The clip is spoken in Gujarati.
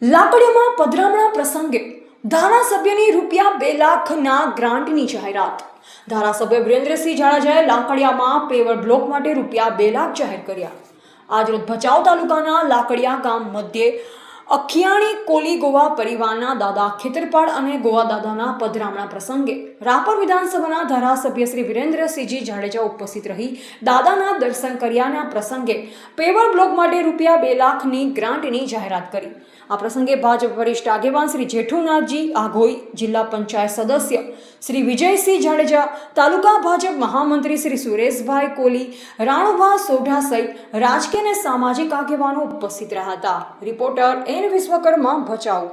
લાકડીયામાં પધરામણા પ્રસંગે ધારાસભ્યની ₹2 લાખના ગ્રાન્ટની જાહેરાત. ધારાસભ્ય વિરેન્દ્રસિંહ જાડેજાએ લાકડીયામાં પેવર બ્લોક માટે ₹2 લાખ જાહેર કર્યા. આજરોજ ભચાઉ તાલુકાના લાકડીયા ગામ મધ્યે અખિયાણી કોલી ગોવા પરિવારના દાદા ખેતરપાળ અને ગોવા દાદાના પધરામણા પ્રસંગે રાપર વિધાનસભાના ધારાસભ્ય શ્રી વિરેન્દ્રસિંહજી જાડેજા ઉપસ્થિત રહી દાદાના દર્શન કર્યાના પ્રસંગે પેવર બ્લોક માટે ₹2 લાખની ગ્રાન્ટની જાહેરાત કરી. આ પ્રસંગે ભાજપ વરિષ્ઠ આગેવાન શ્રી જેઠુનાથજી આઘોઈ, જિલ્લા પંચાયત સદસ્ય શ્રી વિજયસિંહ જાડેજા, તાલુકા ભાજપ મહામંત્રી શ્રી સુરેશભાઈ કોલી, રાણુભા સોઢા સહિત રાજકીય અને સામાજિક આગેવાનો ઉપસ્થિત રહ્યા હતા. Reporter N Vishwakarma, Bhachau.